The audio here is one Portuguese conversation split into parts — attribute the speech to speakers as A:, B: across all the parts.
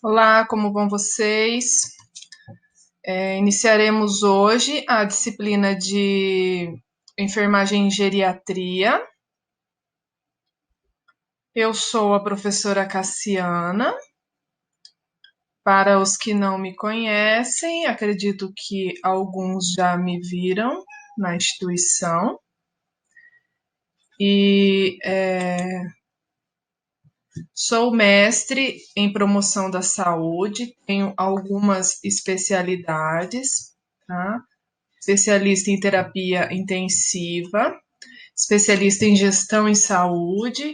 A: Olá, como vão vocês? Iniciaremos hoje a disciplina de enfermagem e geriatria. Eu sou a professora Cassiana. Para os que não me conhecem, acredito que alguns já me viram na instituição. Sou mestre em promoção da saúde, tenho algumas especialidades, tá? Especialista em terapia intensiva, especialista em gestão em saúde,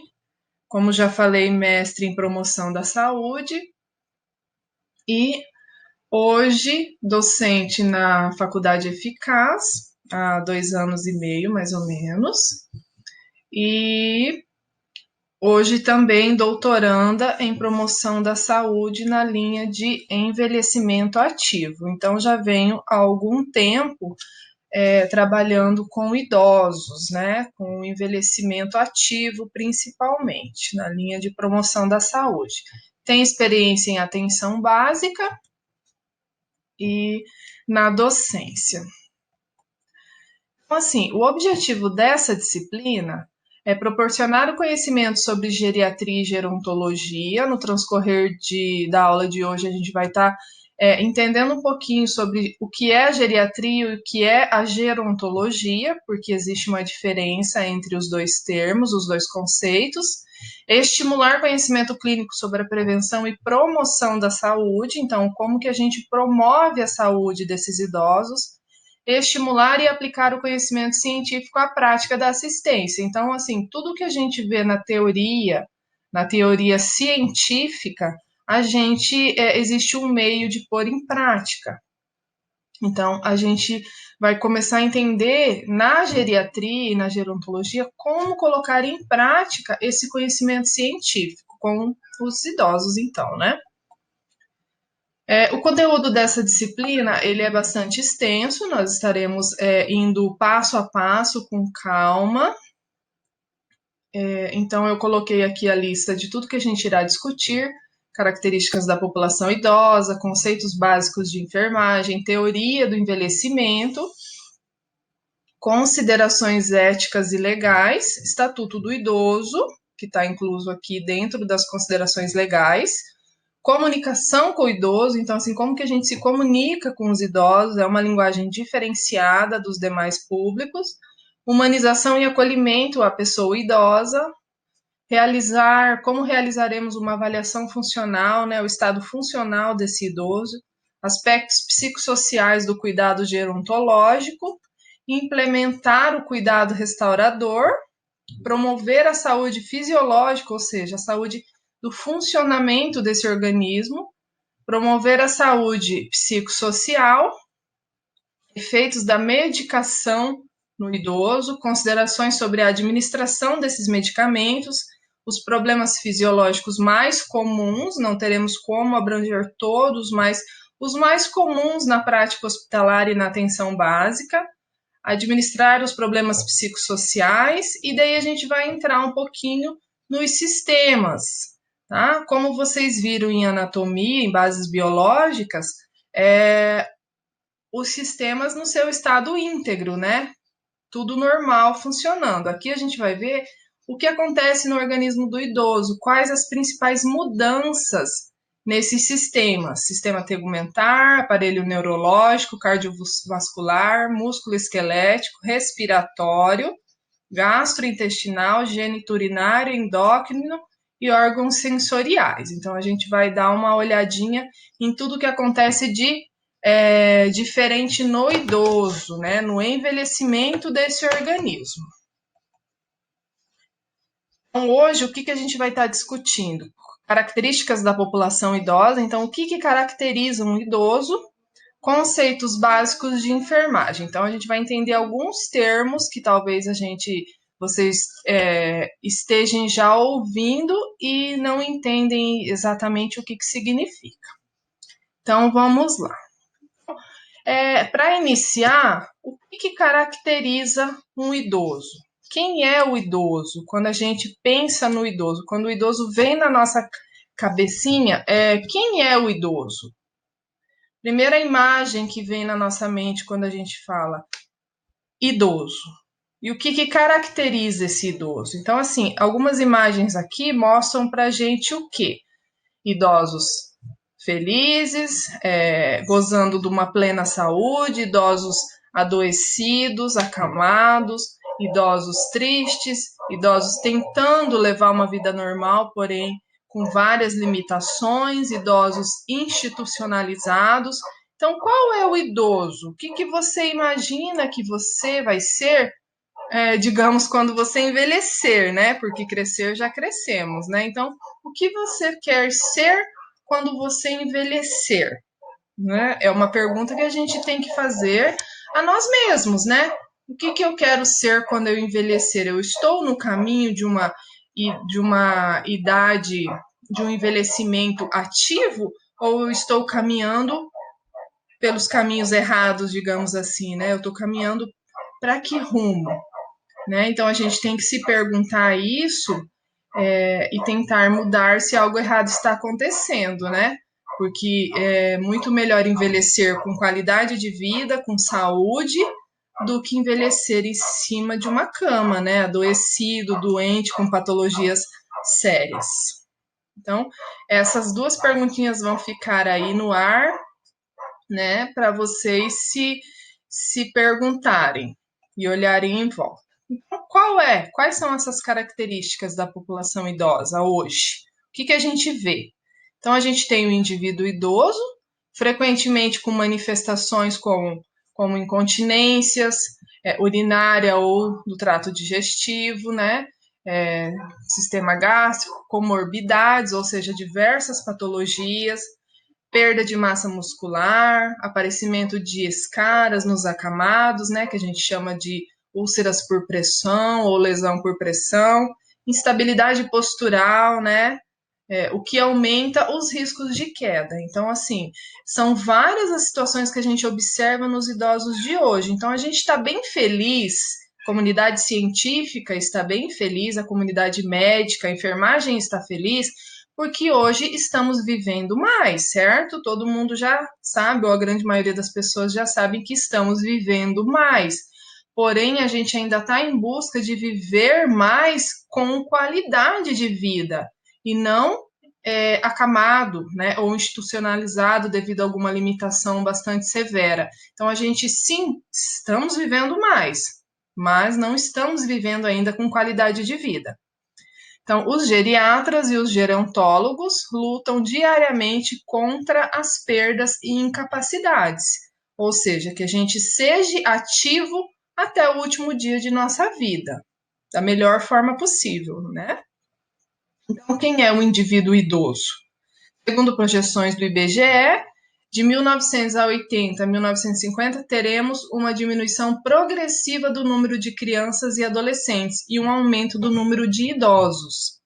A: como já falei, mestre em promoção da saúde e hoje docente na Faculdade Eficaz, há 2 anos e meio, mais ou menos, e hoje também doutoranda em promoção da saúde na linha de envelhecimento ativo. Então já venho há algum tempo trabalhando com idosos, né, com envelhecimento ativo principalmente, na linha de promoção da saúde. Tem experiência em atenção básica e na docência. Então, assim, o objetivo dessa disciplina é proporcionar o conhecimento sobre geriatria e gerontologia. No transcorrer da aula de hoje, a gente vai estar entendendo um pouquinho sobre o que é a geriatria e o que é a gerontologia, porque existe uma diferença entre os dois termos, os dois conceitos. Estimular conhecimento clínico sobre a prevenção e promoção da saúde, então, como que a gente promove a saúde desses idosos. Estimular e aplicar o conhecimento científico à prática da assistência. Então, assim, tudo que a gente vê na teoria científica, existe um meio de pôr em prática. Então, a gente vai começar a entender na geriatria e na gerontologia como colocar em prática esse conhecimento científico com os idosos, então, né? O conteúdo dessa disciplina ele é bastante extenso, nós estaremos indo passo a passo, com calma. Então, eu coloquei aqui a lista de tudo que a gente irá discutir: características da população idosa, conceitos básicos de enfermagem, teoria do envelhecimento, considerações éticas e legais, estatuto do idoso, que está incluso aqui dentro das considerações legais, comunicação com o idoso, então, assim, como que a gente se comunica com os idosos, é uma linguagem diferenciada dos demais públicos, humanização e acolhimento à pessoa idosa, como realizaremos uma avaliação funcional, né, o estado funcional desse idoso, aspectos psicossociais do cuidado gerontológico, implementar o cuidado restaurador, promover a saúde fisiológica, ou seja, a saúde do funcionamento desse organismo, promover a saúde psicossocial, efeitos da medicação no idoso, considerações sobre a administração desses medicamentos, os problemas fisiológicos mais comuns, não teremos como abranger todos, mas os mais comuns na prática hospitalar e na atenção básica, administrar os problemas psicossociais, e daí a gente vai entrar um pouquinho nos sistemas, tá? Como vocês viram em anatomia, em bases biológicas, os sistemas no seu estado íntegro, né? Tudo normal funcionando. Aqui a gente vai ver o que acontece no organismo do idoso, quais as principais mudanças nesses sistemas: sistema tegumentar, aparelho neurológico, cardiovascular, músculo esquelético, respiratório, gastrointestinal, geniturinário, endócrino e órgãos sensoriais. Então, a gente vai dar uma olhadinha em tudo que acontece de diferente no idoso, né, no envelhecimento desse organismo. Então, hoje, o que a gente vai estar discutindo? Características da população idosa. Então, o que caracteriza um idoso? Conceitos básicos de enfermagem. Então, a gente vai entender alguns termos que talvez vocês estejam já ouvindo e não entendem exatamente o que significa. Então, vamos lá. Para iniciar, o que caracteriza um idoso? Quem é o idoso? Quando a gente pensa no idoso, quando o idoso vem na nossa cabecinha, quem é o idoso? Primeira imagem que vem na nossa mente quando a gente fala idoso. E o que caracteriza esse idoso? Então, assim, algumas imagens aqui mostram pra gente o quê? Idosos felizes, gozando de uma plena saúde, idosos adoecidos, acamados, idosos tristes, idosos tentando levar uma vida normal, porém com várias limitações, idosos institucionalizados. Então, qual é o idoso? O que você imagina que você vai ser, digamos, quando você envelhecer, né? Porque crescer já crescemos, né? Então, o que você quer ser quando você envelhecer? Né? É uma pergunta que a gente tem que fazer a nós mesmos, né? O que eu quero ser quando eu envelhecer? Eu estou no caminho de uma idade, de um envelhecimento ativo, ou eu estou caminhando pelos caminhos errados, digamos assim, né? Eu estou caminhando para que rumo? Né? Então a gente tem que se perguntar isso e tentar mudar se algo errado está acontecendo, né? Porque é muito melhor envelhecer com qualidade de vida, com saúde, do que envelhecer em cima de uma cama, né? Adoecido, doente, com patologias sérias. Então, essas duas perguntinhas vão ficar aí no ar, né? Para vocês se perguntarem e olharem em volta. Quais são essas características da população idosa hoje? O que a gente vê? Então, a gente tem o indivíduo idoso, frequentemente com manifestações como incontinências, urinária ou do trato digestivo, né? Sistema gástrico, comorbidades, ou seja, diversas patologias, perda de massa muscular, aparecimento de escaras nos acamados, né, que a gente chama de úlceras por pressão ou lesão por pressão, instabilidade postural, né, o que aumenta os riscos de queda. Então, assim, são várias as situações que a gente observa nos idosos de hoje. Então, a gente está bem feliz, a comunidade científica está bem feliz, a comunidade médica, a enfermagem está feliz, porque hoje estamos vivendo mais, certo? Todo mundo já sabe, ou a grande maioria das pessoas já sabem que estamos vivendo mais. Porém, a gente ainda está em busca de viver mais com qualidade de vida e não acamado, né, ou institucionalizado devido a alguma limitação bastante severa. Então, a gente sim, estamos vivendo mais, mas não estamos vivendo ainda com qualidade de vida. Então, os geriatras e os gerontólogos lutam diariamente contra as perdas e incapacidades, ou seja, que a gente seja ativo até o último dia de nossa vida, da melhor forma possível, né? Então, quem é o indivíduo idoso? Segundo projeções do IBGE, de 1980 a 1950, teremos uma diminuição progressiva do número de crianças e adolescentes e um aumento do número de idosos,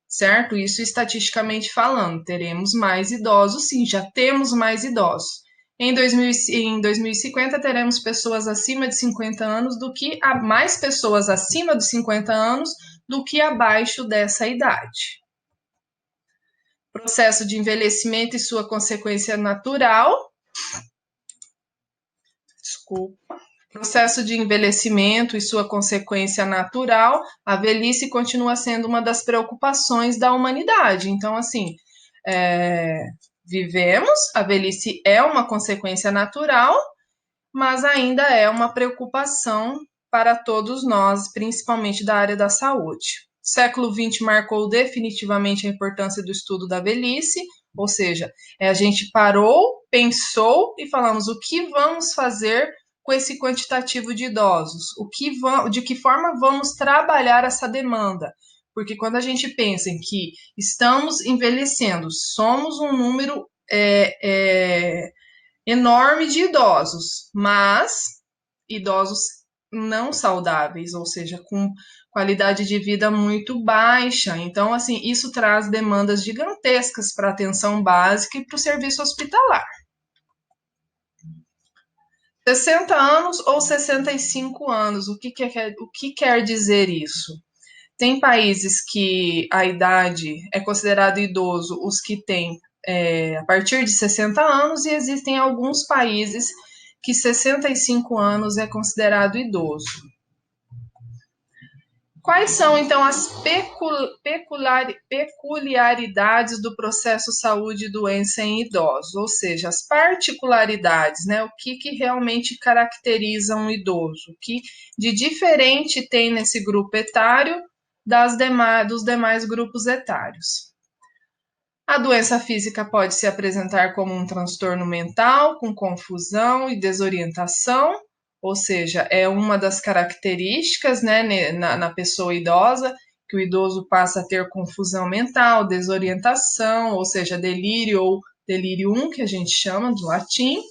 A: certo? Isso estatisticamente falando, teremos mais idosos, sim, já temos mais idosos. Em 2050, teremos pessoas acima de 50 anos mais pessoas acima de 50 anos do que abaixo dessa idade. Processo de envelhecimento e sua consequência natural. Desculpa. Processo de envelhecimento e sua consequência natural, a velhice continua sendo uma das preocupações da humanidade. Então, assim, vivemos, a velhice é uma consequência natural, mas ainda é uma preocupação para todos nós, principalmente da área da saúde. O século XX marcou definitivamente a importância do estudo da velhice, ou seja, a gente parou, pensou e falamos o que vamos fazer com esse quantitativo de idosos, de que forma vamos trabalhar essa demanda. Porque quando a gente pensa em que estamos envelhecendo, somos um número enorme de idosos, mas idosos não saudáveis, ou seja, com qualidade de vida muito baixa. Então, assim, isso traz demandas gigantescas para a atenção básica e para o serviço hospitalar. 60 anos ou 65 anos, o que quer dizer isso? Tem países que a idade é considerado idoso os que têm a partir de 60 anos, e existem alguns países que 65 anos é considerado idoso. Quais são, então, as peculiaridades do processo saúde e doença em idosos? Ou seja, as particularidades, né? O que realmente caracteriza um idoso? O que de diferente tem nesse grupo etário dos demais grupos etários? A doença física pode se apresentar como um transtorno mental, com confusão e desorientação, ou seja, é uma das características, né, na pessoa idosa, que o idoso passa a ter confusão mental, desorientação, ou seja, delírio ou delirium, que a gente chama do latim.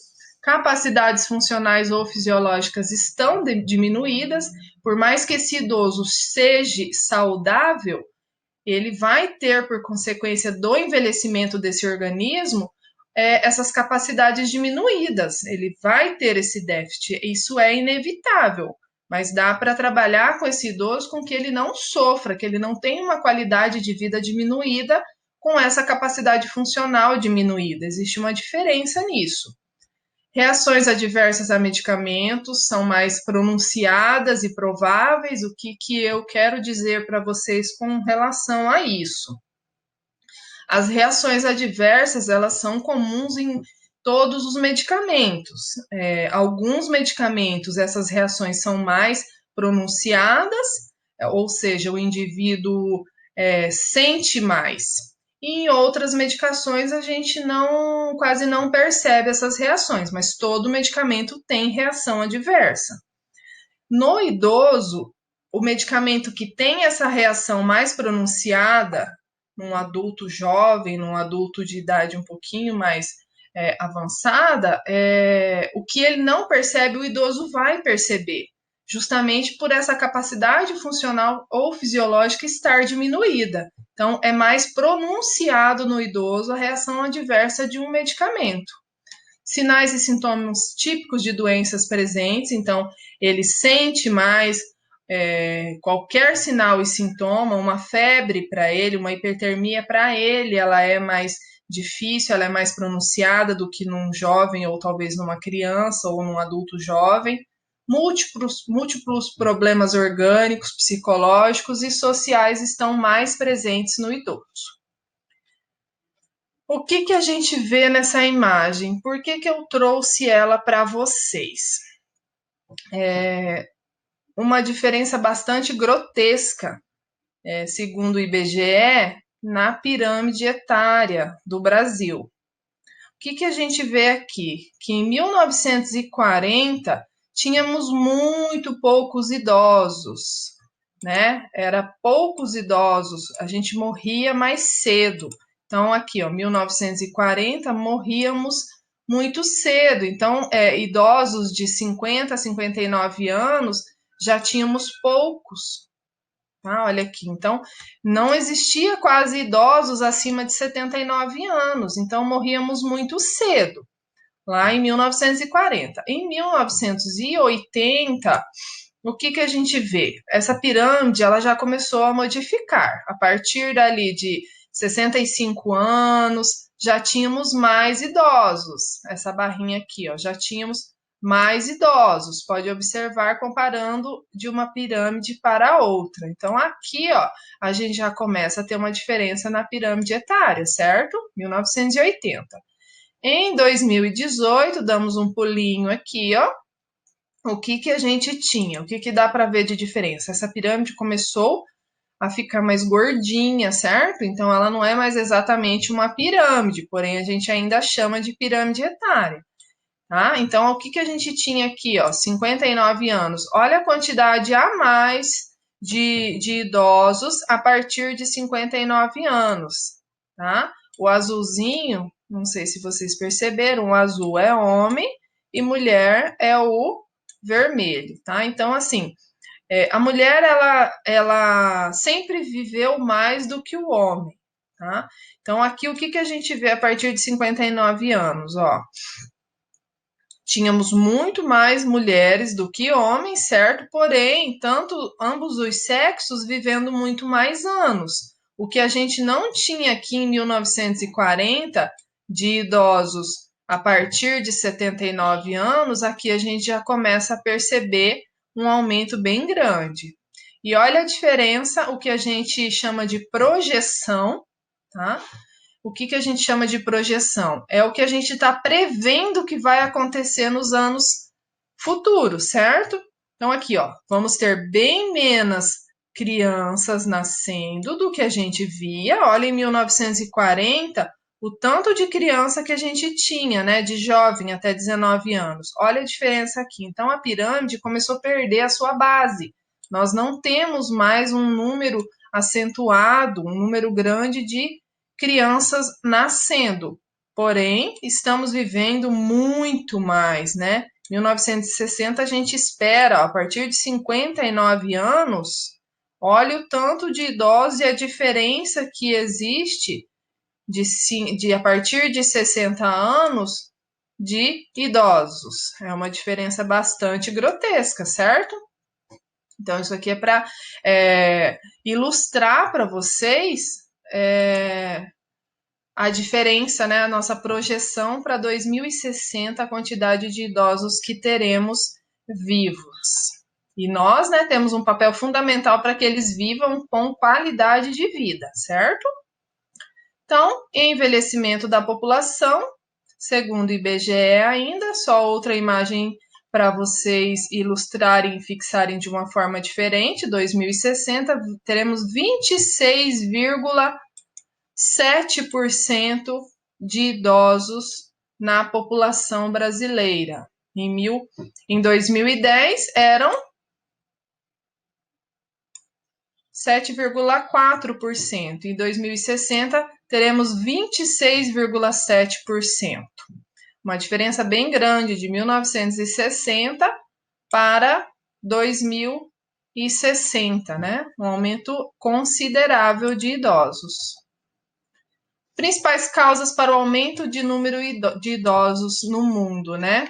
A: Capacidades funcionais ou fisiológicas estão diminuídas, por mais que esse idoso seja saudável, ele vai ter, por consequência do envelhecimento desse organismo, essas capacidades diminuídas. Ele vai ter esse déficit. Isso é inevitável, mas dá para trabalhar com esse idoso com que ele não sofra, que ele não tenha uma qualidade de vida diminuída com essa capacidade funcional diminuída. Existe uma diferença nisso. Reações adversas a medicamentos são mais pronunciadas e prováveis. O que eu quero dizer para vocês com relação a isso? As reações adversas, elas são comuns em todos os medicamentos. Alguns medicamentos, essas reações são mais pronunciadas, ou seja, o indivíduo sente mais. E em outras medicações a gente quase não percebe essas reações, mas todo medicamento tem reação adversa. No idoso, o medicamento que tem essa reação mais pronunciada, num adulto jovem, num adulto de idade um pouquinho mais avançada, o que ele não percebe, o idoso vai perceber, justamente por essa capacidade funcional ou fisiológica estar diminuída. Então, é mais pronunciado no idoso a reação adversa de um medicamento. Sinais e sintomas típicos de doenças presentes, então, ele sente mais qualquer sinal e sintoma, uma febre para ele, uma hipertermia para ele, ela é mais difícil, ela é mais pronunciada do que num jovem ou talvez numa criança ou num adulto jovem. Múltiplos problemas orgânicos, psicológicos e sociais estão mais presentes no idoso. O que a gente vê nessa imagem? Por que eu trouxe ela para vocês? Uma diferença bastante grotesca, segundo o IBGE, na pirâmide etária do Brasil. O que a gente vê aqui? Que em 1940 tínhamos muito poucos idosos, né? Era poucos idosos, a gente morria mais cedo. Então, aqui, ó, 1940, morríamos muito cedo. Então, idosos de 50 a 59 anos, já tínhamos poucos. Tá? Olha aqui, então, não existia quase idosos acima de 79 anos. Então, morríamos muito cedo, lá em 1940. Em 1980, o que a gente vê? Essa pirâmide, ela já começou a modificar. A partir dali de 65 anos, já tínhamos mais idosos. Essa barrinha aqui, ó, já tínhamos mais idosos. Pode observar comparando de uma pirâmide para outra. Então, aqui, ó, a gente já começa a ter uma diferença na pirâmide etária, certo? 1980. Em 2018, damos um pulinho aqui, ó. O que a gente tinha? O que dá para ver de diferença? Essa pirâmide começou a ficar mais gordinha, certo? Então, ela não é mais exatamente uma pirâmide, porém a gente ainda chama de pirâmide etária, tá? Então, o que a gente tinha aqui, ó, 59 anos. Olha a quantidade a mais de idosos a partir de 59 anos, tá? O azulzinho, não sei se vocês perceberam, o azul é homem e mulher é o vermelho, tá? Então, assim, a mulher, ela sempre viveu mais do que o homem, tá? Então, aqui, o que a gente vê a partir de 59 anos, ó? tínhamos muito mais mulheres do que homens, certo? Porém, tanto ambos os sexos vivendo muito mais anos. O que a gente não tinha aqui em 1940 de idosos a partir de 79 anos, aqui a gente já começa a perceber um aumento bem grande. E olha a diferença, o que a gente chama de projeção, tá? O que a gente chama de projeção? É o que a gente está prevendo que vai acontecer nos anos futuros, certo? Então, aqui, ó, vamos ter bem menos crianças nascendo do que a gente via. Olha, em 1940, o tanto de criança que a gente tinha, né, de jovem até 19 anos. Olha a diferença aqui. Então, a pirâmide começou a perder a sua base. Nós não temos mais um número acentuado, um número grande de crianças nascendo. Porém, estamos vivendo muito mais, né? 1960 a gente espera, a partir de 59 anos, olha o tanto de idosos e a diferença que existe de a partir de 60 anos de idosos. É uma diferença bastante grotesca, certo? Então, isso aqui é para ilustrar para vocês a diferença, né, a nossa projeção para 2060, a quantidade de idosos que teremos vivos. E nós, né, temos um papel fundamental para que eles vivam com qualidade de vida, certo? Então, envelhecimento da população, segundo o IBGE ainda, só outra imagem para vocês ilustrarem e fixarem de uma forma diferente. 2060, teremos 26,7% de idosos na população brasileira. Em 2010 eram 7,4%. Em 2060 teremos 26,7%. Uma diferença bem grande de 1960 para 2060, né? Um aumento considerável de idosos. Principais causas para o aumento de número de idosos no mundo, né?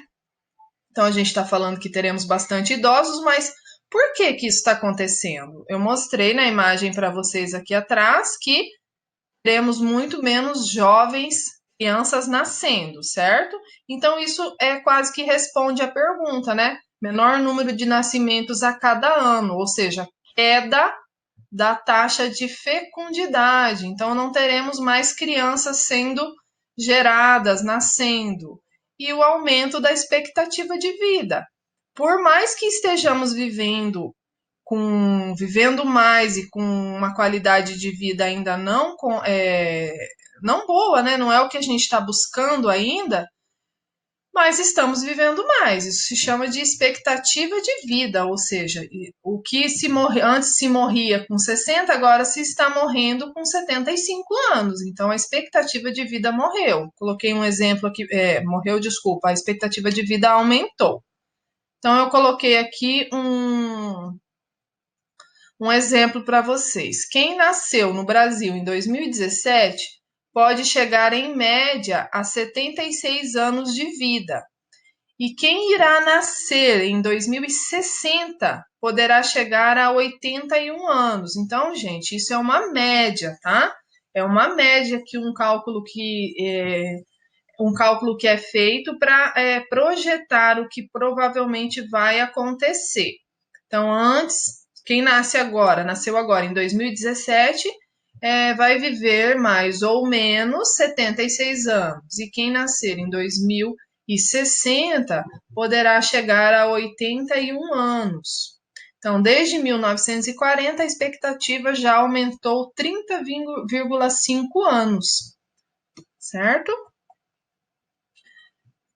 A: Então, a gente está falando que teremos bastante idosos, mas por que isso está acontecendo? Eu mostrei na imagem para vocês aqui atrás que teremos muito menos jovens, crianças nascendo, certo? Então, isso quase que responde à pergunta, né? Menor número de nascimentos a cada ano, ou seja, queda da taxa de fecundidade. Então, não teremos mais crianças sendo geradas, nascendo. E o aumento da expectativa de vida. Por mais que estejamos vivendo mais e com uma qualidade de vida ainda não boa, né? Não é o que a gente está buscando ainda, mas estamos vivendo mais. Isso se chama de expectativa de vida, ou seja, o que antes se morria com 60, agora se está morrendo com 75 anos. Então, a expectativa de vida morreu. Coloquei um exemplo aqui, a expectativa de vida aumentou. Então, eu coloquei aqui um exemplo para vocês. Quem nasceu no Brasil em 2017 pode chegar, em média, a 76 anos de vida. E quem irá nascer em 2060 poderá chegar a 81 anos. Então, gente, isso é uma média, tá? É uma média que um cálculo que é feito para projetar o que provavelmente vai acontecer. Então, quem nasceu agora em 2017, vai viver mais ou menos 76 anos. E quem nascer em 2060 poderá chegar a 81 anos. Então, desde 1940, a expectativa já aumentou 30,5 anos, certo?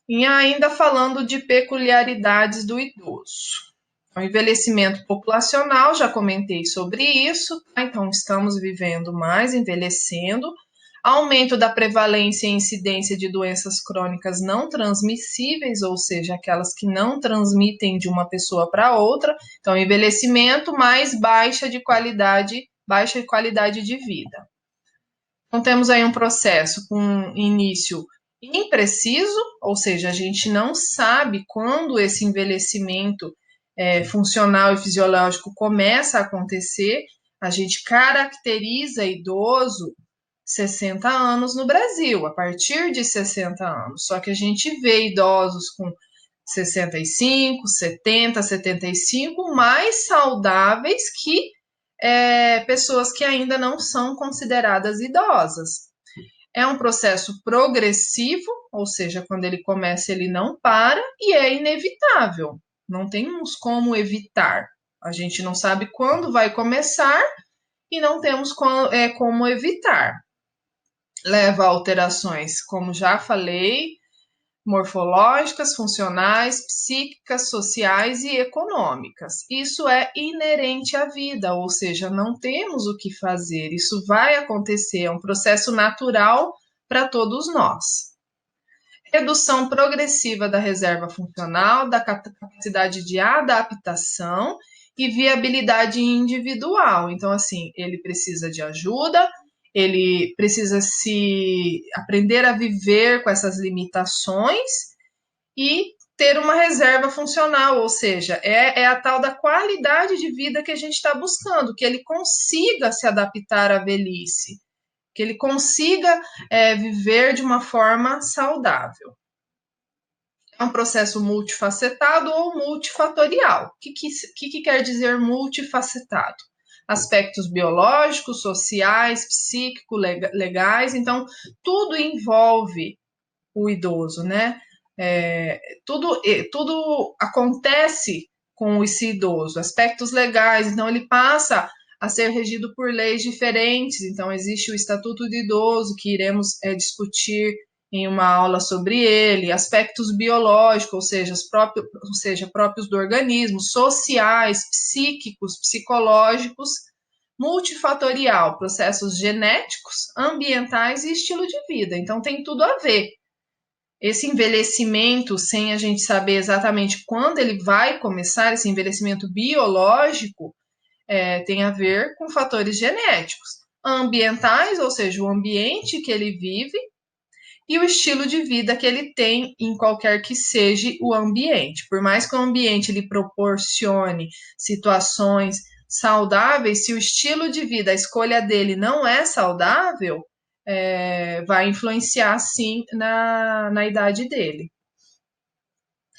A: E ainda falando de peculiaridades do idoso. O envelhecimento populacional, já comentei sobre isso, tá? Então estamos vivendo mais, envelhecendo. Aumento da prevalência e incidência de doenças crônicas não transmissíveis, ou seja, aquelas que não transmitem de uma pessoa para outra. Então, envelhecimento mais baixa qualidade de vida. Então, temos aí um processo com início impreciso, ou seja, a gente não sabe quando esse envelhecimento funcional e fisiológico começa a acontecer. A gente caracteriza idoso 60 anos no Brasil, a partir de 60 anos. Só que a gente vê idosos com 65, 70, 75 mais saudáveis que pessoas que ainda não são consideradas idosas. É um processo progressivo, ou seja, quando ele começa, ele não para e é inevitável. Não temos como evitar. A gente não sabe quando vai começar e não temos como evitar. Leva a alterações, como já falei, morfológicas, funcionais, psíquicas, sociais e econômicas. Isso é inerente à vida, ou seja, não temos o que fazer, isso vai acontecer, é um processo natural para todos nós. Redução progressiva da reserva funcional, da capacidade de adaptação e viabilidade individual. Então, assim, ele precisa de ajuda, ele precisa se aprender a viver com essas limitações e ter uma reserva funcional, ou seja, é a tal da qualidade de vida que a gente está buscando, que ele consiga se adaptar à velhice, que ele consiga viver de uma forma saudável. É um processo multifacetado ou multifatorial. O que quer dizer multifacetado? Aspectos biológicos, sociais, psíquicos, legais, então tudo envolve o idoso, né? Tudo acontece com esse idoso, aspectos legais, então ele passa a ser regido por leis diferentes, então existe o Estatuto do Idoso, que iremos discutir em uma aula sobre ele, aspectos biológicos, ou seja, próprios do organismo, sociais, psíquicos, psicológicos, multifatorial, processos genéticos, ambientais e estilo de vida, então tem tudo a ver. Esse envelhecimento, sem a gente saber exatamente quando ele vai começar, esse envelhecimento biológico, tem a ver com fatores genéticos, ambientais, ou seja, o ambiente que ele vive, e o estilo de vida que ele tem em qualquer que seja o ambiente. Por mais que o ambiente lhe proporcione situações saudáveis, se o estilo de vida, a escolha dele não é saudável, vai influenciar sim na idade dele.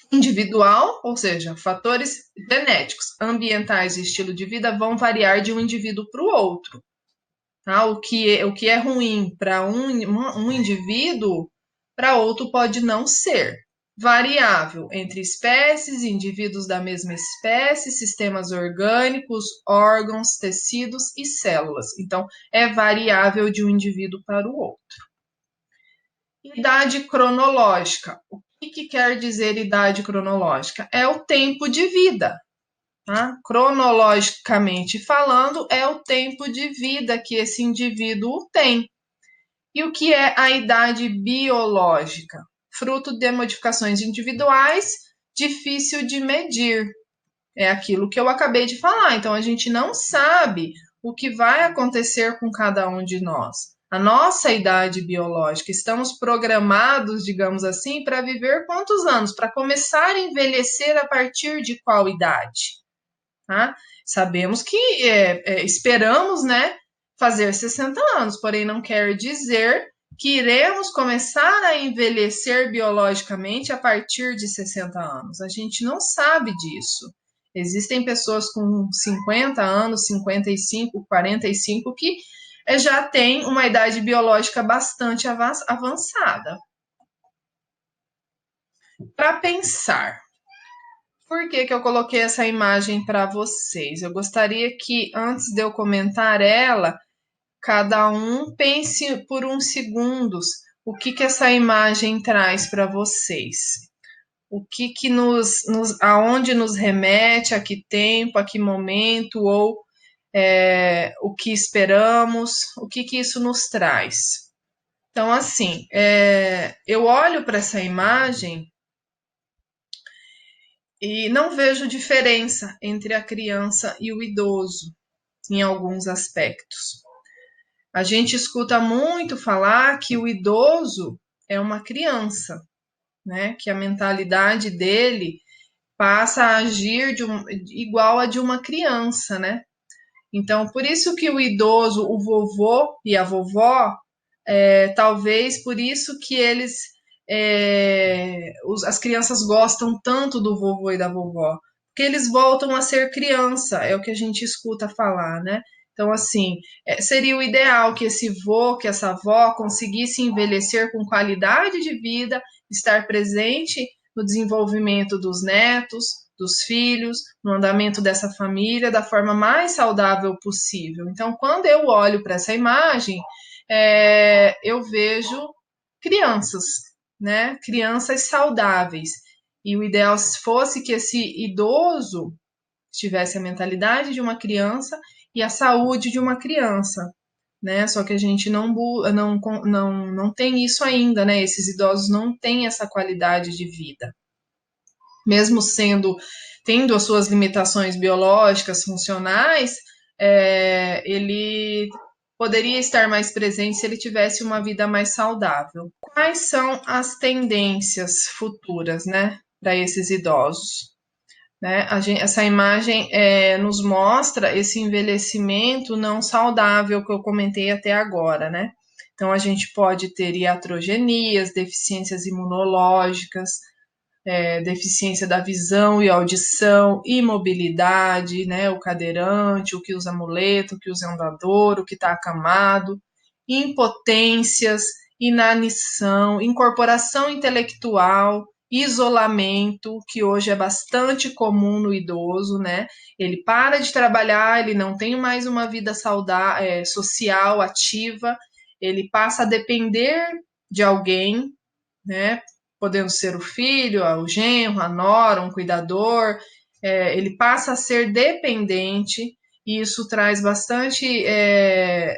A: Individual, ou seja, fatores genéticos, ambientais e estilo de vida vão variar de um indivíduo para o outro. Tá? O que é ruim para um indivíduo, para outro pode não ser. Variável entre espécies, indivíduos da mesma espécie, sistemas orgânicos, órgãos, tecidos e células. Então, é variável de um indivíduo para o outro. Idade cronológica. O que quer dizer idade cronológica? É o tempo de vida. Tá? Cronologicamente falando, é o tempo de vida que esse indivíduo tem. E o que é a idade biológica? Fruto de modificações individuais, difícil de medir. É aquilo que eu acabei de falar. Então, a gente não sabe o que vai acontecer com cada um de nós. A nossa idade biológica, estamos programados, digamos assim, para viver quantos anos? Para começar a envelhecer a partir de qual idade? Tá? Sabemos que esperamos, né, fazer 60 anos, porém não quer dizer que iremos começar a envelhecer biologicamente a partir de 60 anos. A gente não sabe disso. Existem pessoas com 50 anos, 55, 45 que já têm uma idade biológica bastante avançada. Para pensar, por que eu coloquei essa imagem para vocês? Eu gostaria que, antes de eu comentar ela, cada um pense por uns segundos o que essa imagem traz para vocês. O que aonde nos remete, a que tempo, a que momento, ou o que esperamos, o que isso nos traz. Então, assim, eu olho para essa imagem e não vejo diferença entre a criança e o idoso em alguns aspectos. A gente escuta muito falar que o idoso é uma criança, né? Que a mentalidade dele passa a agir igual a de uma criança, né? Então, por isso que o idoso, o vovô e a vovó, talvez por isso que as crianças gostam tanto do vovô e da vovó, porque eles voltam a ser criança, é o que a gente escuta falar, né? Então, assim, seria o ideal que esse vô, que essa avó conseguisse envelhecer com qualidade de vida, estar presente no desenvolvimento dos netos, dos filhos, no andamento dessa família da forma mais saudável possível. Então, quando eu olho para essa imagem, eu vejo crianças, né? Crianças saudáveis. E o ideal fosse que esse idoso tivesse a mentalidade de uma criança e a saúde de uma criança, né? Só que a gente não tem isso ainda, né? Esses idosos não têm essa qualidade de vida. Mesmo tendo as suas limitações biológicas, funcionais, ele poderia estar mais presente se ele tivesse uma vida mais saudável. Quais são as tendências futuras, né, para esses idosos? Né? Essa imagem nos mostra esse envelhecimento não saudável que eu comentei até agora, né? Então, a gente pode ter iatrogenias, deficiências imunológicas, deficiência da visão e audição, imobilidade, né? O cadeirante, o que usa muleta, o que usa andador, o que está acamado, impotências, inanição, incorporação intelectual, isolamento, que hoje é bastante comum no idoso, né? Ele para de trabalhar, ele não tem mais uma vida saudável, social, ativa, ele passa a depender de alguém, né? Podendo ser o filho, o genro, a nora, um cuidador, ele passa a ser dependente, e isso traz bastante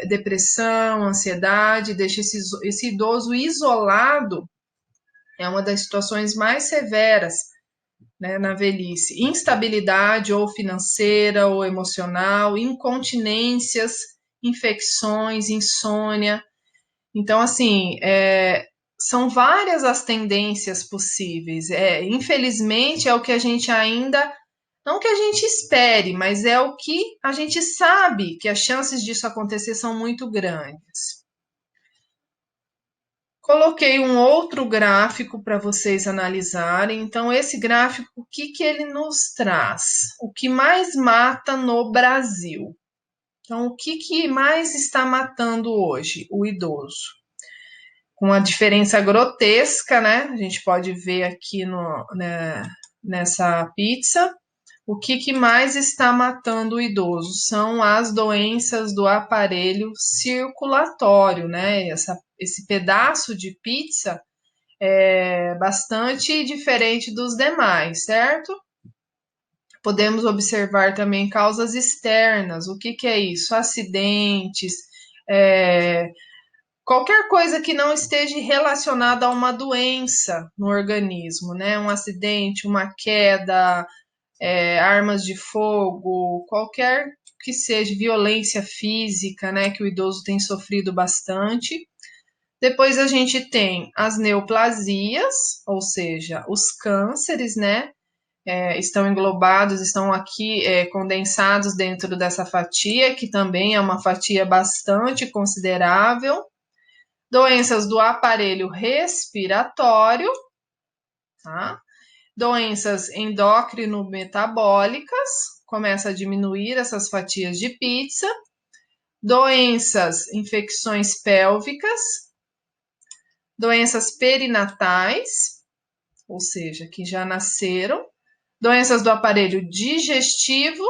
A: depressão, ansiedade, deixa esse idoso isolado, é uma das situações mais severas, né, na velhice. Instabilidade ou financeira ou emocional, incontinências, infecções, insônia. Então, assim, são várias as tendências possíveis. Infelizmente, é o que a gente ainda. Não que a gente espere, mas é o que a gente sabe que as chances disso acontecer são muito grandes. Coloquei um outro gráfico para vocês analisarem. Então, esse gráfico, o que ele nos traz? O que mais mata no Brasil? Então, o que mais está matando hoje? O idoso. Com a diferença grotesca, né? A gente pode ver aqui nessa pizza. O que mais está matando o idoso são as doenças do aparelho circulatório, né? Esse pedaço de pizza é bastante diferente dos demais, certo? Podemos observar também causas externas. O que é isso? Acidentes, qualquer coisa que não esteja relacionada a uma doença no organismo, né? Um acidente, uma queda, armas de fogo, qualquer que seja violência física, né? Que o idoso tem sofrido bastante. Depois a gente tem as neoplasias, ou seja, os cânceres, né? Estão englobados, estão aqui condensados dentro dessa fatia, que também é uma fatia bastante considerável. Doenças do aparelho respiratório, tá? Doenças endócrino-metabólicas, começa a diminuir essas fatias de pizza. Doenças, infecções pélvicas, doenças perinatais, ou seja, que já nasceram, doenças do aparelho digestivo,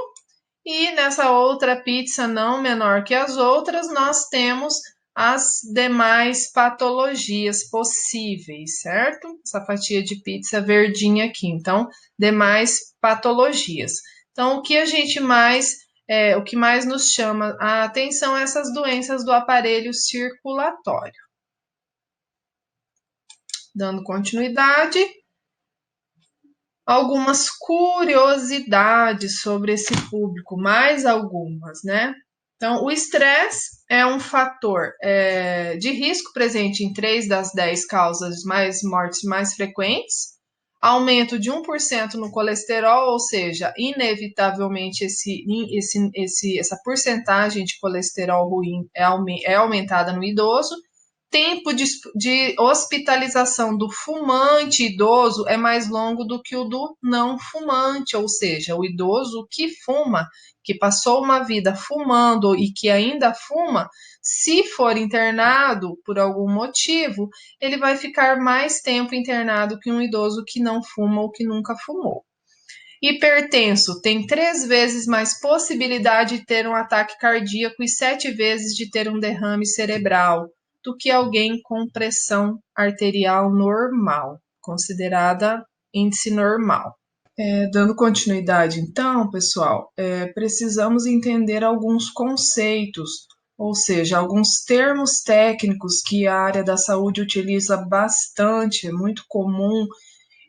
A: e nessa outra pizza não menor que as outras, nós temos as demais patologias possíveis, certo? Essa fatia de pizza verdinha aqui. Então, demais patologias. Então, o que mais nos chama a atenção é essas doenças do aparelho circulatório. Dando continuidade, algumas curiosidades sobre esse público, mais algumas, né? Então, o estresse é um fator de risco presente em 3 das 10 causas mais mortes mais frequentes, aumento de 1% no colesterol, ou seja, inevitavelmente essa porcentagem de colesterol ruim é aumentada no idoso. Tempo de hospitalização do fumante idoso é mais longo do que o do não fumante, ou seja, o idoso que fuma, que passou uma vida fumando e que ainda fuma, se for internado por algum motivo, ele vai ficar mais tempo internado que um idoso que não fuma ou que nunca fumou. Hipertenso tem 3 vezes mais possibilidade de ter um ataque cardíaco e 7 vezes de ter um derrame cerebral do que alguém com pressão arterial normal, considerada índice normal. Dando continuidade, então, pessoal, precisamos entender alguns conceitos, ou seja, alguns termos técnicos que a área da saúde utiliza bastante, é muito comum,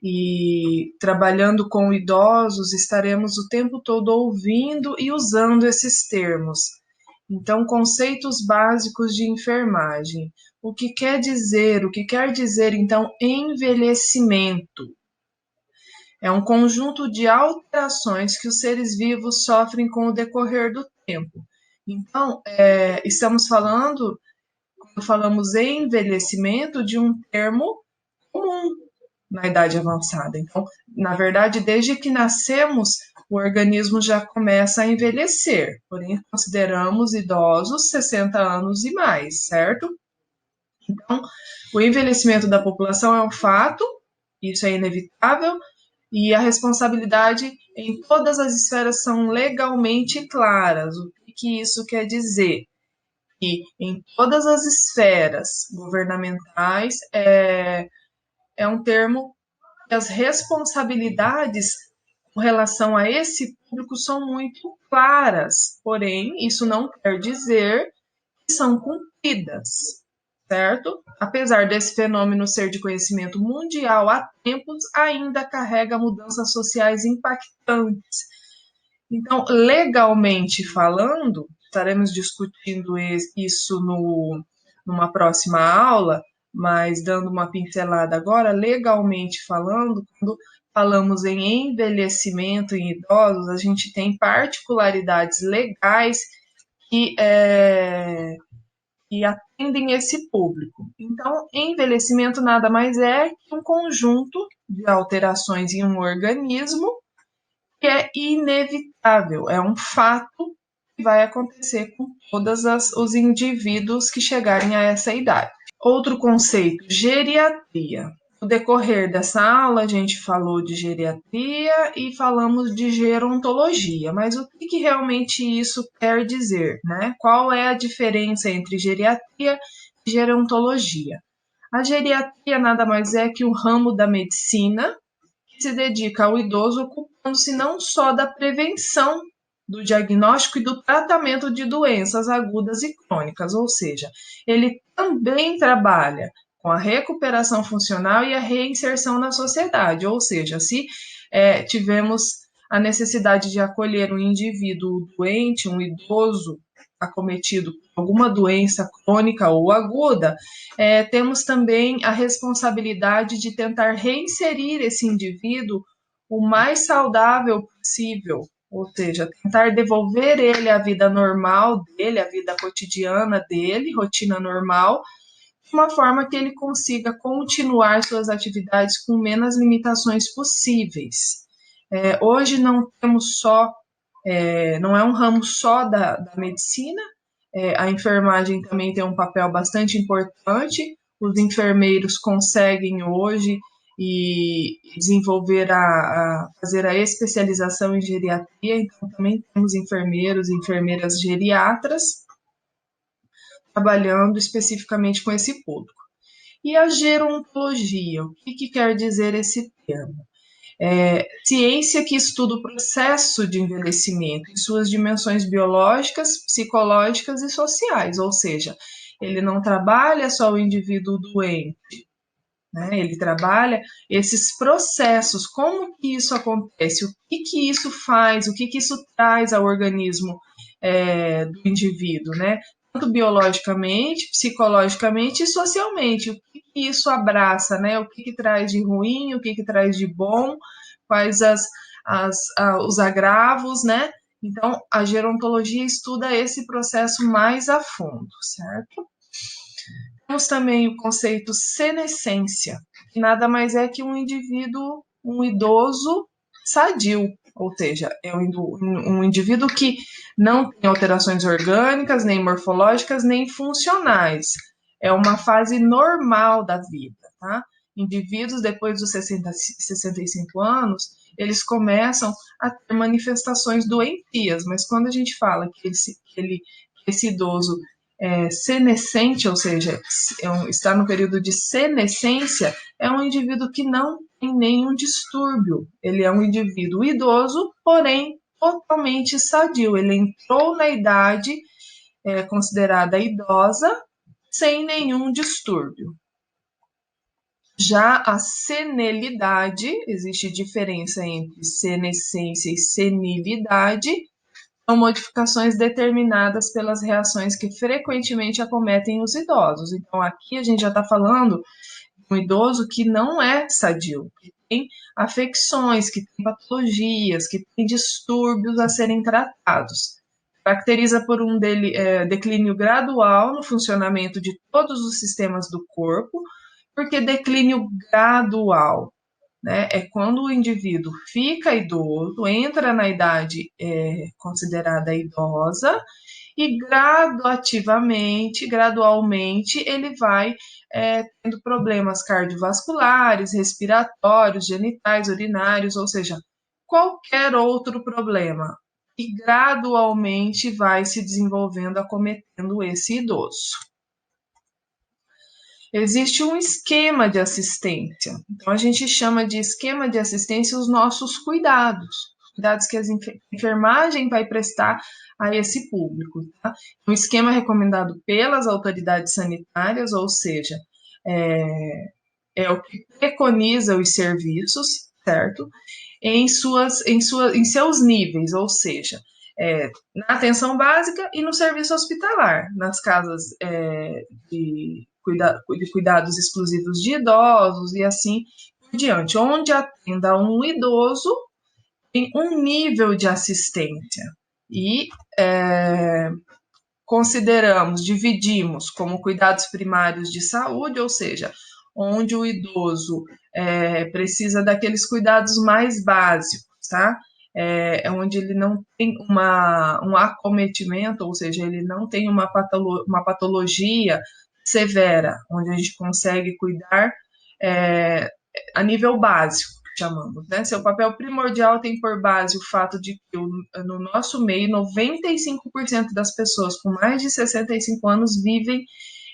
A: e trabalhando com idosos, estaremos o tempo todo ouvindo e usando esses termos. Então, conceitos básicos de enfermagem. O que quer dizer, então, envelhecimento? É um conjunto de alterações que os seres vivos sofrem com o decorrer do tempo. Então, estamos falando, quando falamos em envelhecimento, de um termo comum na idade avançada. Então, na verdade, desde que nascemos, o organismo já começa a envelhecer, porém, consideramos idosos 60 anos e mais, certo? Então, o envelhecimento da população é um fato, isso é inevitável, e a responsabilidade em todas as esferas são legalmente claras. O que isso quer dizer? Que em todas as esferas governamentais é um termo que as responsabilidades com relação a esse público são muito claras, porém, isso não quer dizer que são cumpridas, certo? Apesar desse fenômeno ser de conhecimento mundial há tempos, ainda carrega mudanças sociais impactantes. Então, legalmente falando, estaremos discutindo isso numa próxima aula, mas dando uma pincelada agora, legalmente falando, quando falamos em envelhecimento em idosos, a gente tem particularidades legais que, que atendem esse público. Então, envelhecimento nada mais é que um conjunto de alterações em um organismo que é inevitável, é um fato que vai acontecer com todos os indivíduos que chegarem a essa idade. Outro conceito, geriatria. No decorrer dessa aula, a gente falou de geriatria e falamos de gerontologia, mas o que realmente isso quer dizer, né? Qual é a diferença entre geriatria e gerontologia? A geriatria nada mais é que um ramo da medicina que se dedica ao idoso, ocupando-se não só da prevenção, do diagnóstico e do tratamento de doenças agudas e crônicas, ou seja, ele também trabalha com a recuperação funcional e a reinserção na sociedade, ou seja, se tivemos a necessidade de acolher um indivíduo doente, um idoso acometido por alguma doença crônica ou aguda, temos também a responsabilidade de tentar reinserir esse indivíduo o mais saudável possível, ou seja, tentar devolver ele à vida normal dele, à vida cotidiana dele, rotina normal, de uma forma que ele consiga continuar suas atividades com menos limitações possíveis. Hoje não temos só não é um ramo só da medicina, a enfermagem também tem um papel bastante importante. Os enfermeiros conseguem hoje desenvolver fazer a especialização em geriatria, então também temos enfermeiros e enfermeiras geriatras trabalhando especificamente com esse público. E a gerontologia, o que quer dizer esse termo? Ciência que estuda o processo de envelhecimento em suas dimensões biológicas, psicológicas e sociais, ou seja, ele não trabalha só o indivíduo doente, né? Ele trabalha esses processos, como que isso acontece, o que isso faz, o que isso traz ao organismo do indivíduo, né? Tanto biologicamente, psicologicamente e socialmente. O que isso abraça, né? O que traz de ruim, o que traz de bom, quais os agravos, né? Então, a gerontologia estuda esse processo mais a fundo, certo? Temos também o conceito senescência, que nada mais é que um indivíduo, um idoso sadio, ou seja, é um indivíduo que não tem alterações orgânicas, nem morfológicas, nem funcionais. É uma fase normal da vida, tá? Indivíduos depois dos 65 anos, eles começam a ter manifestações doentias, mas quando a gente fala que esse idoso senescente, ou seja, está no período de senescência, é um indivíduo que não tem nenhum distúrbio. Ele é um indivíduo idoso, porém totalmente sadio. Ele entrou na idade considerada idosa sem nenhum distúrbio. Já a senilidade, existe diferença entre senescência e senilidade, são modificações determinadas pelas reações que frequentemente acometem os idosos. Então, aqui a gente já está falando de um idoso que não é sadio, que tem afecções, que tem patologias, que tem distúrbios a serem tratados. Caracteriza por um declínio gradual no funcionamento de todos os sistemas do corpo. Por que declínio gradual? Né? É quando o indivíduo fica idoso, entra na idade considerada idosa e gradualmente, ele vai tendo problemas cardiovasculares, respiratórios, genitais, urinários, ou seja, qualquer outro problema. E gradualmente vai se desenvolvendo, acometendo esse idoso. Existe um esquema de assistência. Então, a gente chama de esquema de assistência os nossos cuidados que a enfermagem vai prestar a esse público. Tá? Um esquema recomendado pelas autoridades sanitárias, ou seja, é o que preconiza os serviços, certo? Em seus níveis, ou seja, na atenção básica e no serviço hospitalar, nas casas de cuidados exclusivos de idosos e assim por diante, onde atenda um idoso em um nível de assistência e dividimos como cuidados primários de saúde, ou seja, onde o idoso precisa daqueles cuidados mais básicos, tá? Onde ele não tem um acometimento, ou seja, ele não tem uma patologia severa, onde a gente consegue cuidar a nível básico, chamamos, né? Seu papel primordial tem por base o fato de que no nosso meio 95% das pessoas com mais de 65 anos vivem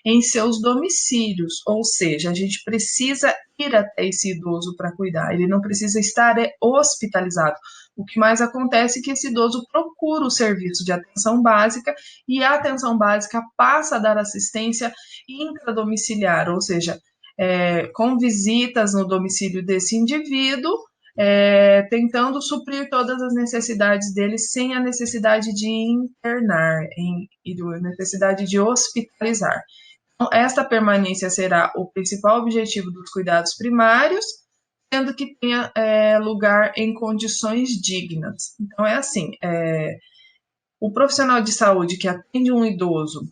A: em seus domicílios, ou seja, a gente precisa ir até esse idoso para cuidar, ele não precisa estar hospitalizado. O que mais acontece é que esse idoso procura o serviço de atenção básica e a atenção básica passa a dar assistência intradomiciliar, ou seja, com visitas no domicílio desse indivíduo, tentando suprir todas as necessidades dele sem a necessidade de internar, necessidade de hospitalizar. Então, esta permanência será o principal objetivo dos cuidados primários, sendo que tenha lugar em condições dignas. Então, é assim, o profissional de saúde que atende um idoso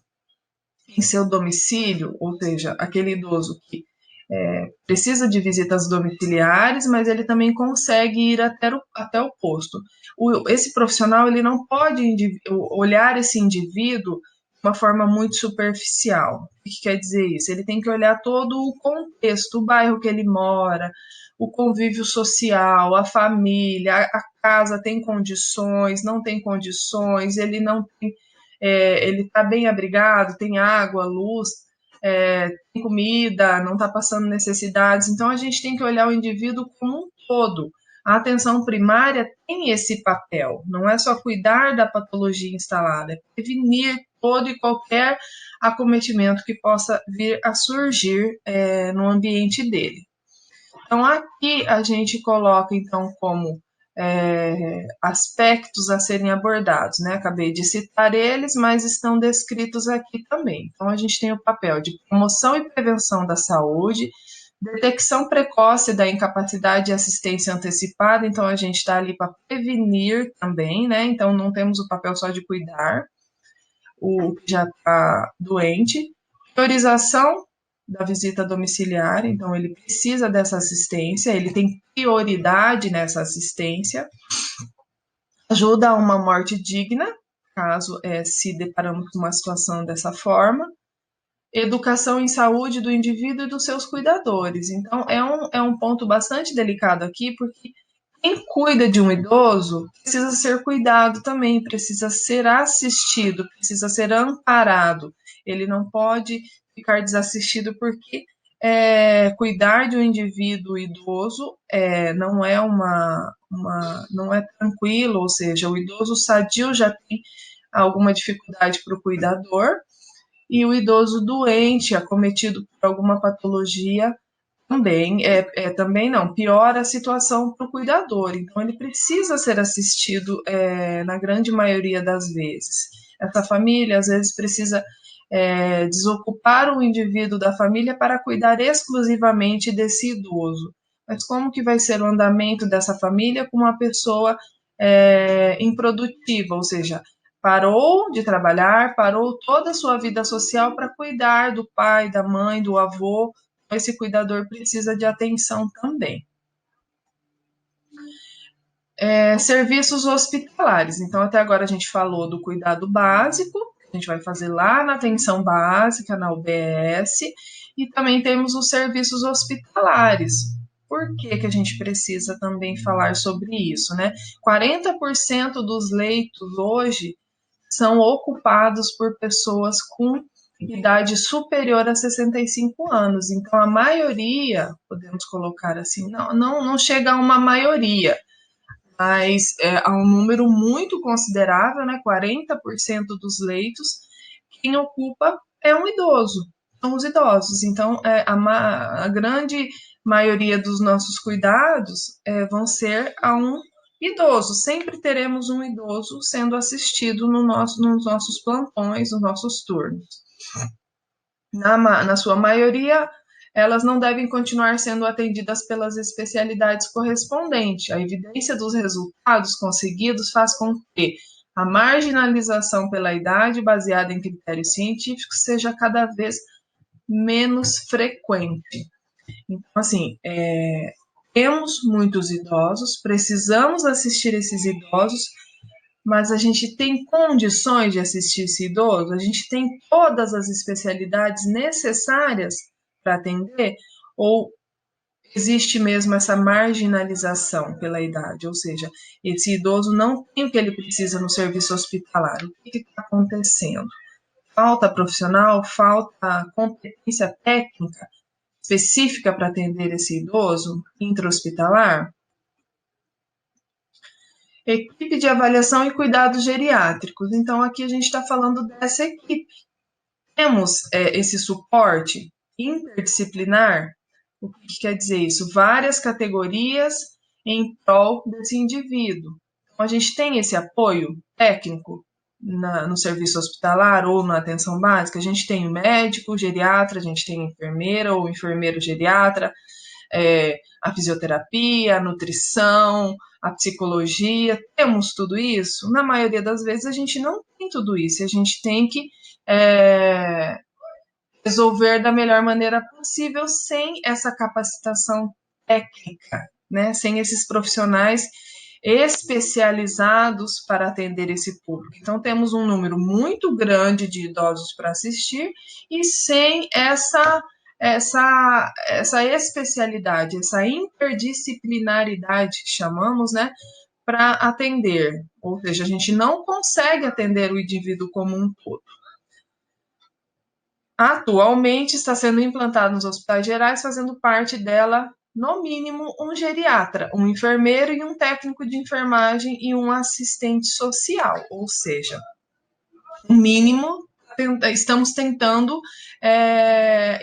A: em seu domicílio, ou seja, aquele idoso que precisa de visitas domiciliares, mas ele também consegue ir até o posto. Esse profissional ele não pode olhar esse indivíduo de uma forma muito superficial. O que quer dizer isso? Ele tem que olhar todo o contexto, o bairro que ele mora, o convívio social, a família, a casa tem condições, não tem condições, ele não tem, ele está bem abrigado, tem água, luz, tem comida, não está passando necessidades. Então, a gente tem que olhar o indivíduo como um todo. A atenção primária tem esse papel, não é só cuidar da patologia instalada, é prevenir todo e qualquer acometimento que possa vir a surgir no ambiente dele. Então, aqui a gente coloca, então, como aspectos a serem abordados, né? Acabei de citar eles, mas estão descritos aqui também. Então, a gente tem o papel de promoção e prevenção da saúde, detecção precoce da incapacidade e assistência antecipada, então a gente está ali para prevenir também, né? Então, não temos o papel só de cuidar o que já está doente. Priorização da visita domiciliar, então ele precisa dessa assistência, ele tem prioridade nessa assistência. Ajuda a uma morte digna, caso se deparamos com uma situação dessa forma. Educação em saúde do indivíduo e dos seus cuidadores. Então, é um ponto bastante delicado aqui, porque quem cuida de um idoso precisa ser cuidado também, precisa ser assistido, precisa ser amparado. Ele não pode ficar desassistido porque cuidar de um indivíduo idoso não é não é tranquilo, ou seja, o idoso sadio já tem alguma dificuldade para o cuidador e o idoso doente, acometido por alguma patologia, também não, piora a situação para o cuidador. Então, ele precisa ser assistido na grande maioria das vezes. Essa família, às vezes, precisa desocupar o indivíduo da família para cuidar exclusivamente desse idoso. Mas como que vai ser o andamento dessa família com uma pessoa improdutiva, ou seja, parou de trabalhar, parou toda a sua vida social para cuidar do pai, da mãe, do avô. Esse cuidador precisa de atenção também. Serviços hospitalares. Então, até agora a gente falou do cuidado básico, a gente vai fazer lá na atenção básica, na UBS, e também temos os serviços hospitalares. Por que a gente precisa também falar sobre isso, né? 40% dos leitos hoje são ocupados por pessoas com idade superior a 65 anos. Então, a maioria, podemos colocar assim, não chega a uma maioria, mas há um número muito considerável, né? 40% dos leitos, quem ocupa é um idoso, são os idosos. Então, a grande maioria dos nossos cuidados vão ser a um idoso. Sempre teremos um idoso sendo assistido nos nossos plantões, nos nossos turnos. Na sua maioria, elas não devem continuar sendo atendidas pelas especialidades correspondentes. A evidência dos resultados conseguidos faz com que a marginalização pela idade, baseada em critérios científicos, seja cada vez menos frequente. Então, assim, temos muitos idosos, precisamos assistir esses idosos, mas a gente tem condições de assistir esse idoso? A gente tem todas as especialidades necessárias para atender? Ou existe mesmo essa marginalização pela idade? Ou seja, esse idoso não tem o que ele precisa no serviço hospitalar. O que está acontecendo? Falta profissional? Falta competência técnica específica para atender esse idoso intra-hospitalar? Equipe de avaliação e cuidados geriátricos. Então, aqui a gente está falando dessa equipe. Temos esse suporte interdisciplinar. O que quer dizer isso? Várias categorias em prol desse indivíduo. Então, a gente tem esse apoio técnico no serviço hospitalar ou na atenção básica. A gente tem o médico, o geriatra, a gente tem a enfermeira ou enfermeiro geriatra, a fisioterapia, a nutrição, a psicologia, temos tudo isso? Na maioria das vezes a gente não tem tudo isso, a gente tem que resolver da melhor maneira possível sem essa capacitação técnica, né? Sem esses profissionais especializados para atender esse público. Então, temos um número muito grande de idosos para assistir e sem essa especialidade, essa interdisciplinaridade que chamamos, né, para atender. Ou seja, a gente não consegue atender o indivíduo como um todo. Atualmente está sendo implantado nos hospitais gerais, fazendo parte dela, no mínimo, um geriatra, um enfermeiro e um técnico de enfermagem e um assistente social, ou seja, o mínimo para estamos tentando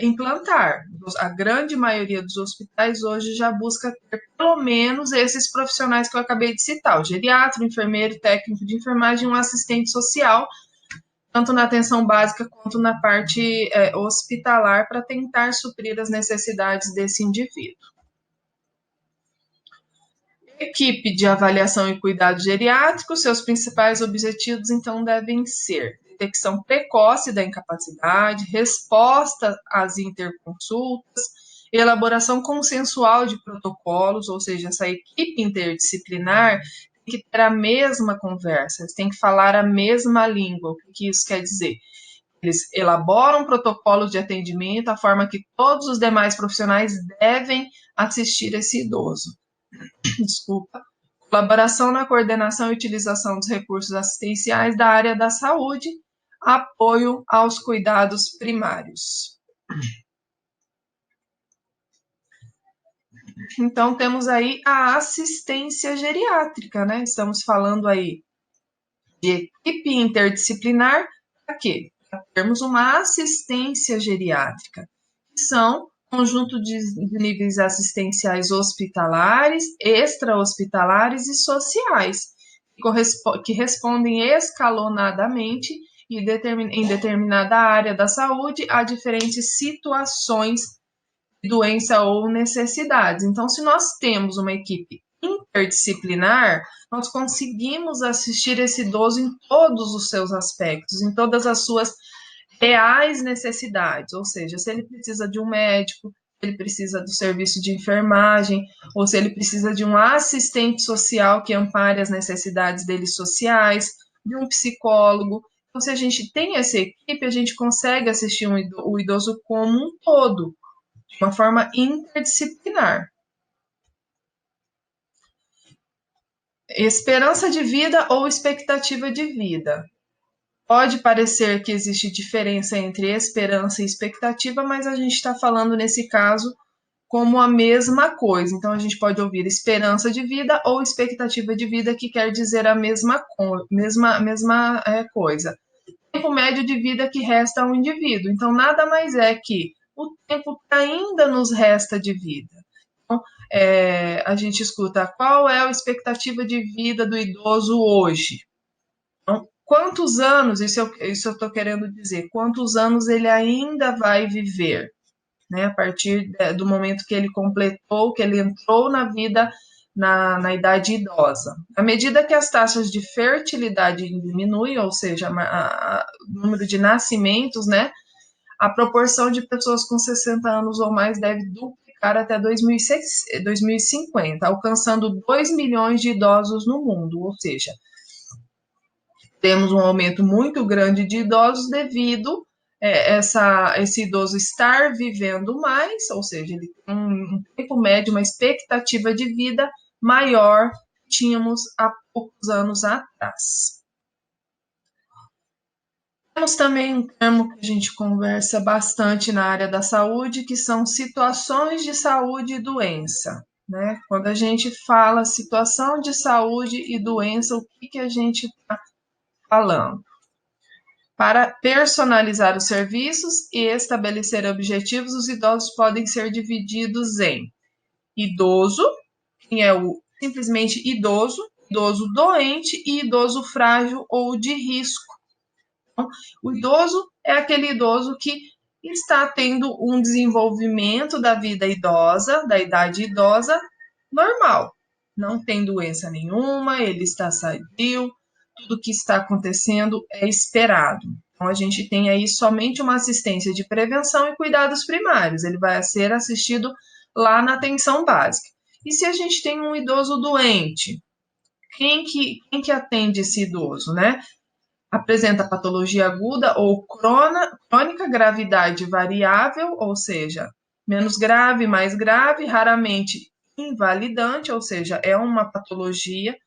A: implantar. A grande maioria dos hospitais hoje já busca ter pelo menos esses profissionais que eu acabei de citar, o geriatra, o enfermeiro, técnico de enfermagem, um assistente social, tanto na atenção básica quanto na parte hospitalar, para tentar suprir as necessidades desse indivíduo. Equipe de avaliação e cuidado geriátrico, seus principais objetivos, então, devem ser detecção precoce da incapacidade, resposta às interconsultas, elaboração consensual de protocolos, ou seja, essa equipe interdisciplinar tem que ter a mesma conversa, eles têm que falar a mesma língua. O que isso quer dizer? Eles elaboram protocolos de atendimento, a forma que todos os demais profissionais devem assistir esse idoso. Desculpa. Colaboração na coordenação e utilização dos recursos assistenciais da área da saúde, apoio aos cuidados primários. Então, temos aí a assistência geriátrica, né? Estamos falando aí de equipe interdisciplinar, para quê? Para termos uma assistência geriátrica, que são conjunto de níveis assistenciais hospitalares, extra-hospitalares e sociais, que respondem escalonadamente e em determinada área da saúde a diferentes situações de doença ou necessidades. Então, se nós temos uma equipe interdisciplinar, nós conseguimos assistir esse idoso em todos os seus aspectos, em todas as suas reais necessidades, ou seja, se ele precisa de um médico, se ele precisa do serviço de enfermagem, ou se ele precisa de um assistente social que ampare as necessidades dele sociais, de um psicólogo. Então, se a gente tem essa equipe, a gente consegue assistir o idoso como um todo, de uma forma interdisciplinar. Esperança de vida ou expectativa de vida. Pode parecer que existe diferença entre esperança e expectativa, mas a gente está falando nesse caso como a mesma coisa. Então, a gente pode ouvir esperança de vida ou expectativa de vida, que quer dizer a mesma coisa. Tempo médio de vida que resta ao indivíduo. Então, nada mais é que o tempo que ainda nos resta de vida. Então, a gente escuta qual é a expectativa de vida do idoso hoje. Então, quantos anos, isso eu estou querendo dizer, quantos anos ele ainda vai viver, né? A partir do momento que ele completou, que ele entrou na vida, na idade idosa. À medida que as taxas de fertilidade diminuem, ou seja, o número de nascimentos, né? A proporção de pessoas com 60 anos ou mais deve duplicar até 2050, alcançando 2 milhões de idosos no mundo, ou seja, temos um aumento muito grande de idosos devido esse idoso estar vivendo mais, ou seja, ele tem um tempo médio, uma expectativa de vida maior que tínhamos há poucos anos atrás. Temos também um termo que a gente conversa bastante na área da saúde, que são situações de saúde e doença, né? Quando a gente fala situação de saúde e doença, o que a gente está falando? Para personalizar os serviços e estabelecer objetivos, os idosos podem ser divididos em idoso, quem é o simplesmente idoso, idoso doente e idoso frágil ou de risco. Então, o idoso é aquele idoso que está tendo um desenvolvimento da vida idosa, da idade idosa, normal. Não tem doença nenhuma, ele está sadio, tudo que está acontecendo é esperado. Então, a gente tem aí somente uma assistência de prevenção e cuidados primários. Ele vai ser assistido lá na atenção básica. E se a gente tem um idoso doente, quem que atende esse idoso, né? Apresenta patologia aguda ou crônica, gravidade variável, ou seja, menos grave, mais grave, raramente invalidante, ou seja, é uma patologia que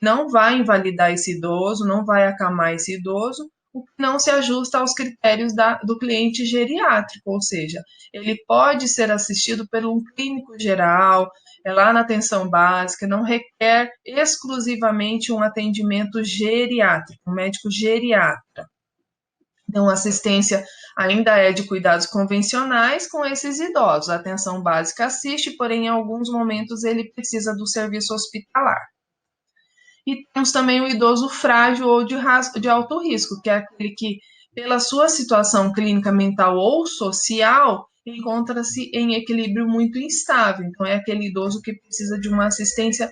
A: não vai invalidar esse idoso, não vai acamar esse idoso, o que não se ajusta aos critérios do cliente geriátrico, ou seja, ele pode ser assistido por um clínico geral, lá na atenção básica, não requer exclusivamente um atendimento geriátrico, um médico geriatra. Então, a assistência ainda é de cuidados convencionais com esses idosos. A atenção básica assiste, porém, em alguns momentos ele precisa do serviço hospitalar. E temos também o idoso frágil ou de alto risco, que é aquele que, pela sua situação clínica mental ou social, encontra-se em equilíbrio muito instável. Então, é aquele idoso que precisa de uma assistência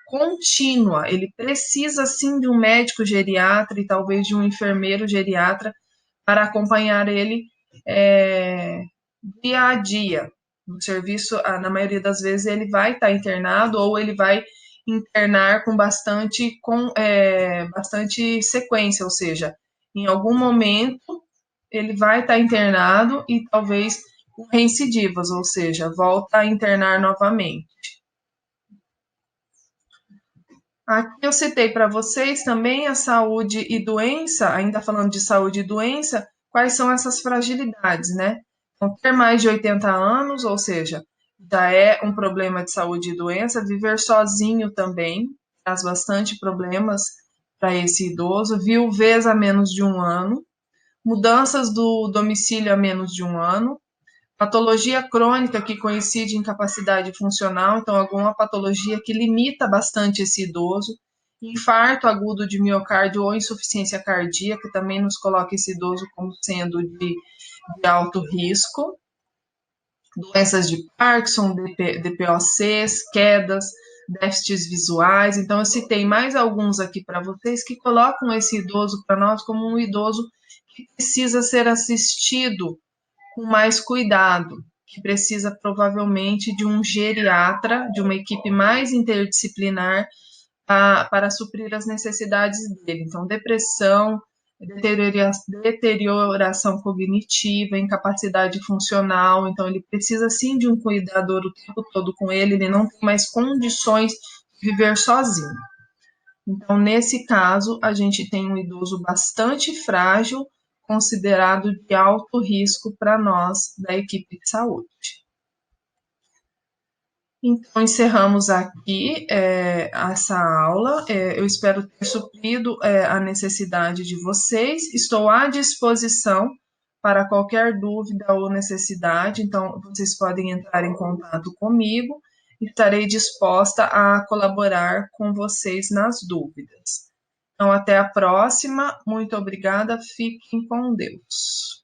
A: contínua. Ele precisa sim de um médico geriatra e talvez de um enfermeiro geriatra para acompanhar ele dia a dia. No serviço, na maioria das vezes, ele vai estar internado ou ele vai internar bastante sequência, ou seja, em algum momento ele vai estar internado e talvez com reincidivas, ou seja, volta a internar novamente. Aqui eu citei para vocês também a saúde e doença, ainda falando de saúde e doença, quais são essas fragilidades, né? Então, ter mais de 80 anos, ou seja, já é um problema de saúde e doença, viver sozinho também traz bastante problemas para esse idoso, viuvez a menos de um ano, mudanças do domicílio a menos de um ano, patologia crônica que coincide em incapacidade funcional, então alguma patologia que limita bastante esse idoso, infarto agudo de miocárdio ou insuficiência cardíaca, também nos coloca esse idoso como sendo de alto risco, doenças de Parkinson, DPOCs, quedas, déficits visuais. Então, eu citei mais alguns aqui para vocês que colocam esse idoso para nós como um idoso que precisa ser assistido com mais cuidado, que precisa provavelmente de um geriatra, de uma equipe mais interdisciplinar para suprir as necessidades dele. Então, depressão, deterioração cognitiva, incapacidade funcional. Então, ele precisa sim de um cuidador o tempo todo com ele não tem mais condições de viver sozinho. Então, nesse caso, a gente tem um idoso bastante frágil, considerado de alto risco para nós da equipe de saúde. Então, encerramos aqui essa aula. Eu espero ter suprido a necessidade de vocês. Estou à disposição para qualquer dúvida ou necessidade. Então, vocês podem entrar em contato comigo. Estarei disposta a colaborar com vocês nas dúvidas. Então, até a próxima. Muito obrigada. Fiquem com Deus.